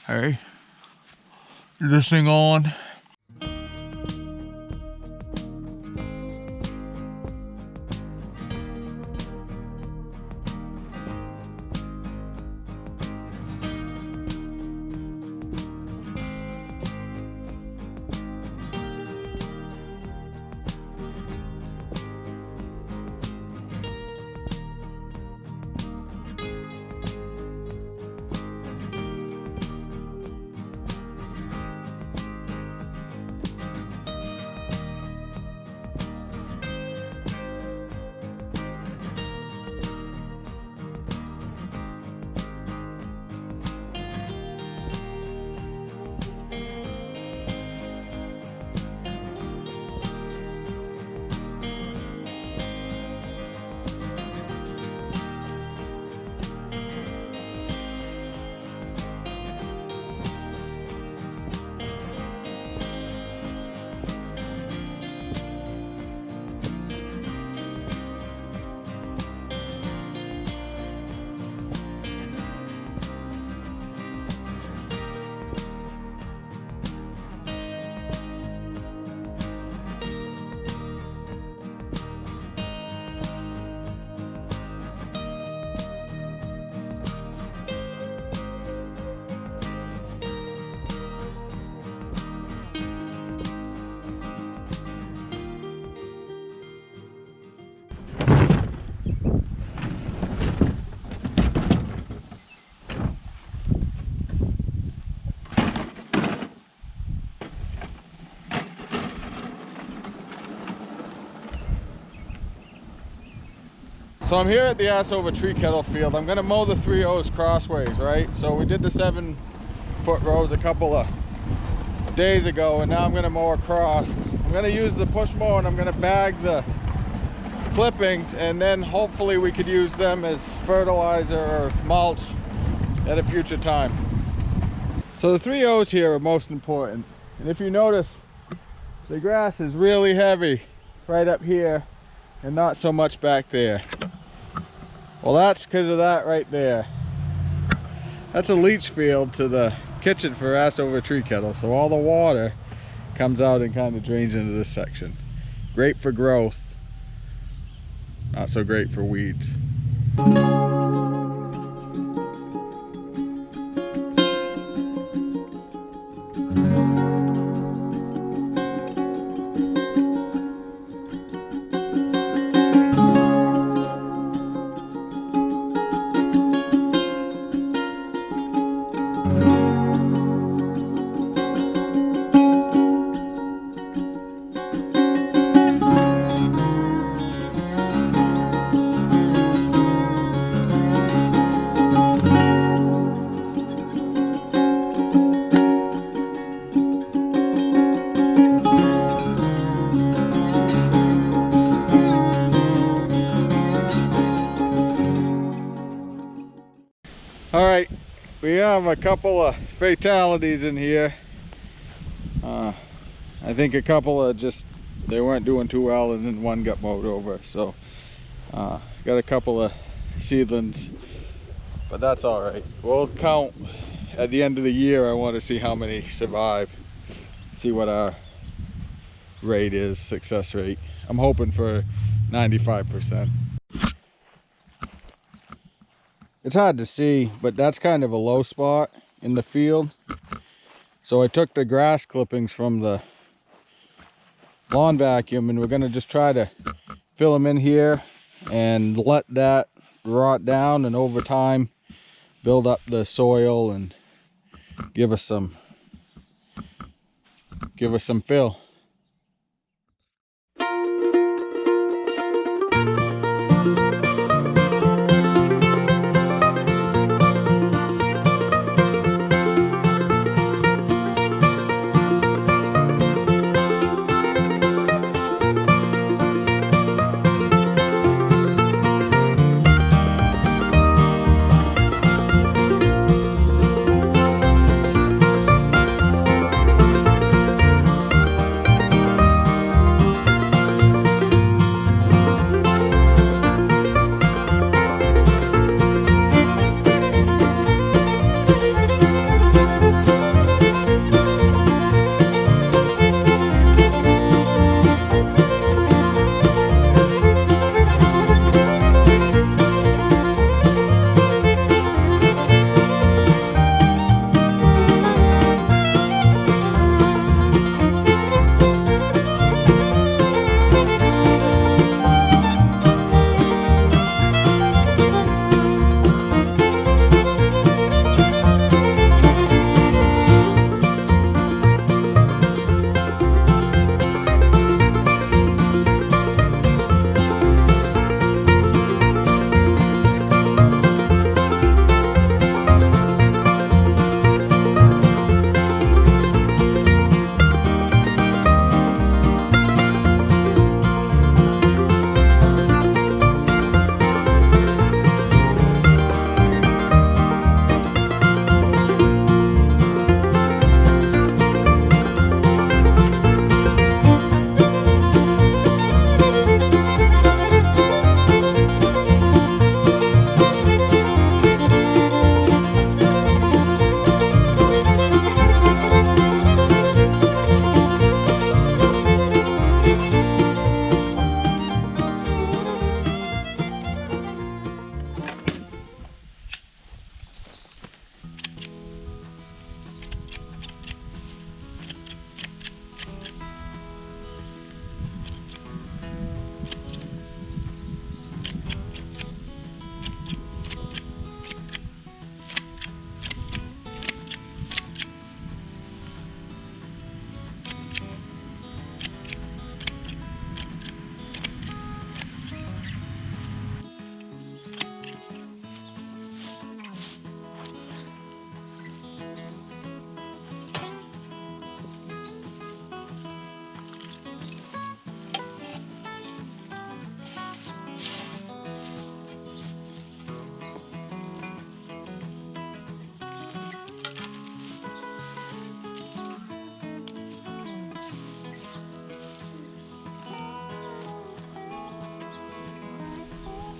Hey, is this thing on? So I'm here at the TREEkettle field. I'm gonna mow the 3 O's crossways, right? So we did the 7-foot rows a couple of days ago, and now I'm gonna mow across. I'm gonna use the push mower and I'm gonna bag the clippings, and then hopefully we could use them as fertilizer or mulch at a future time. So the 3 O's here are most important. And if you notice, the grass is really heavy right up here and not so much back there. Well, that's because of that right there. That's a leach field to the kitchen for TREEkettle. So all the water comes out and kind of drains into this section. Great for growth, not so great for weeds. All right, we have a couple of fatalities in here. I think a couple of they weren't doing too well, and then one got mowed over. So got a couple of seedlings, but that's all right. We'll count at the end of the year. I want to see how many survive, see what our rate is, success rate. I'm hoping for 95%. It's hard to see, but that's kind of a low spot in the field. So I took the grass clippings from the lawn vacuum, and we're gonna just try to fill them in here and let that rot down, and over time build up the soil and give us some fill.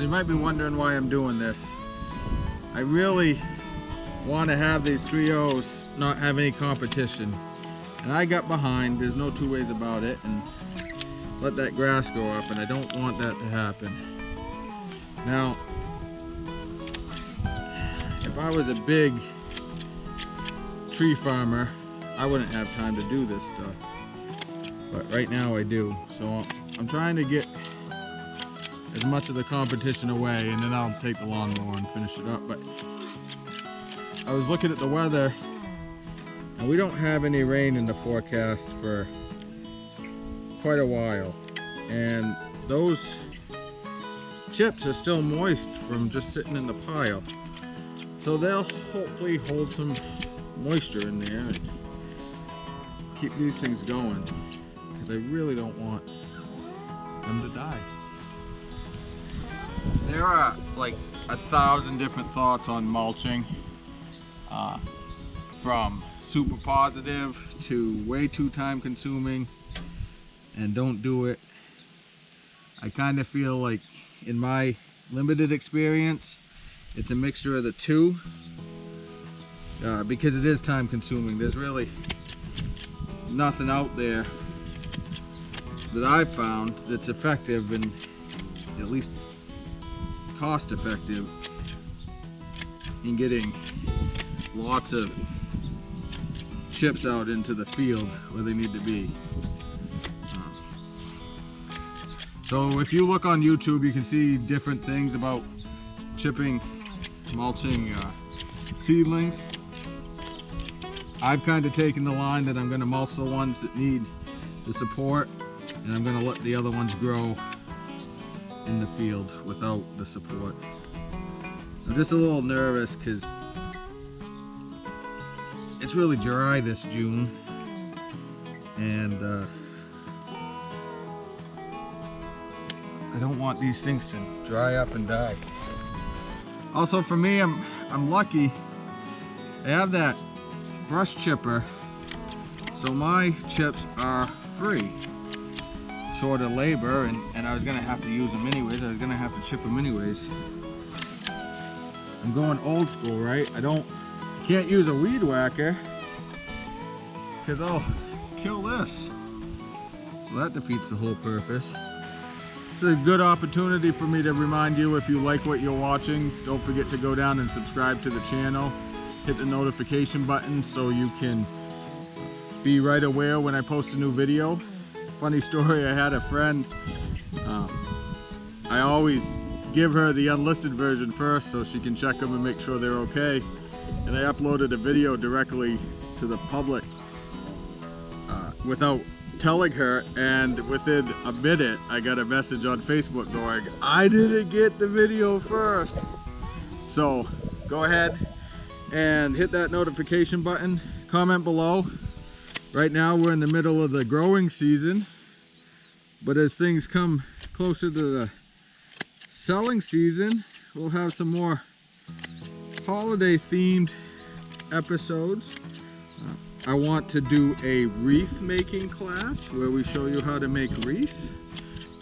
So you might be wondering why I'm doing this. I really want to have these 3-0s not have any competition. And I got behind, there's no two ways about it, and let that grass grow up, and I don't want that to happen. Now, if I was a big tree farmer, I wouldn't have time to do this stuff. But right now I do. So I'm trying to get as much of the competition away, and then I'll take the lawnmower and finish it up. But I was looking at the weather, and we don't have any rain in the forecast for quite a while. And those chips are still moist from just sitting in the pile. So they'll hopefully hold some moisture in there and keep these things going, because I really don't want them to die. There are like 1,000 different thoughts on mulching, from super positive to way too time consuming and don't do it. I kind of feel like, in my limited experience, it's a mixture of the two, because it is time consuming. There's really nothing out there that I've found that's effective and at least cost effective in getting lots of chips out into the field where they need to be. So if you look on YouTube, you can see different things about chipping, mulching seedlings. I've kind of taken the line that I'm going to mulch the ones that need the support, and I'm going to let the other ones grow in the field without the support. I'm just a little nervous because it's really dry this June, and I don't want these things to dry up and die. Also for me, I'm lucky. I have that brush chipper, so my chips are free, short of labor, and I was gonna have to use them anyways. I was gonna have to chip them anyways. I'm going old school, right? I can't use a weed whacker because I'll kill this. So that defeats the whole purpose. It's a good opportunity for me to remind you, if you like what you're watching, don't forget to go down and subscribe to the channel. Hit the notification button so you can be right aware when I post a new video. Funny story, I had a friend, I always give her the unlisted version first so she can check them and make sure they're okay. And I uploaded a video directly to the public without telling her, and within a minute I got a message on Facebook going, I didn't get the video first. So go ahead and hit that notification button, comment below. Right now we're in the middle of the growing season, but as things come closer to the selling season, we'll have some more holiday themed episodes. I want to do a wreath making class where we show you how to make wreaths.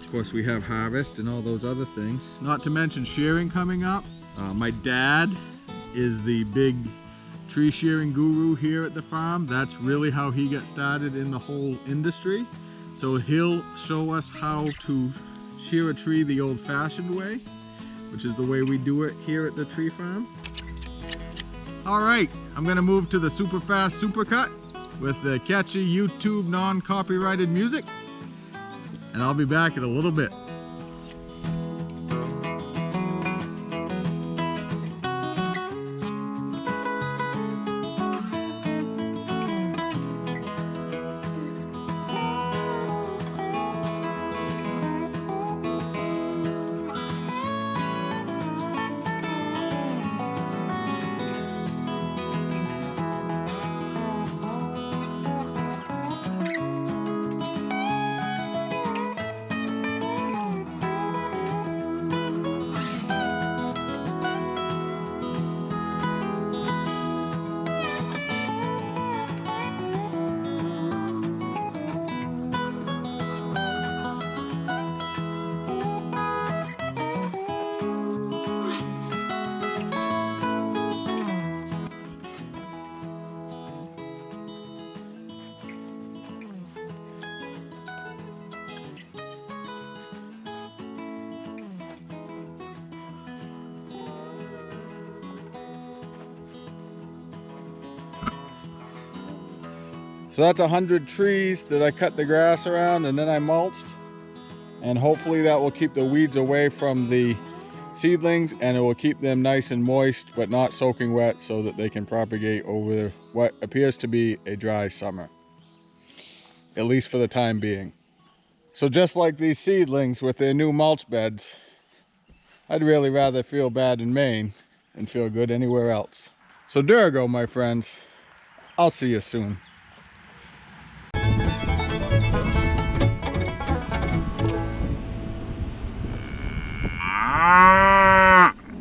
Of course, we have harvest and all those other things. Not to mention shearing coming up. My dad is the big tree shearing guru here at the farm. That's really how he got started in the whole industry. So he'll show us how to shear a tree the old-fashioned way, which is the way we do it here at the tree farm. All right, I'm gonna move to the super fast supercut with the catchy YouTube non-copyrighted music, and I'll be back in a little bit. So that's 100 trees that I cut the grass around and then I mulched. And hopefully that will keep the weeds away from the seedlings, and it will keep them nice and moist but not soaking wet, so that they can propagate over what appears to be a dry summer, at least for the time being. So just like these seedlings with their new mulch beds, I'd really rather feel bad in Maine than feel good anywhere else. So there you go, my friends. I'll see you soon.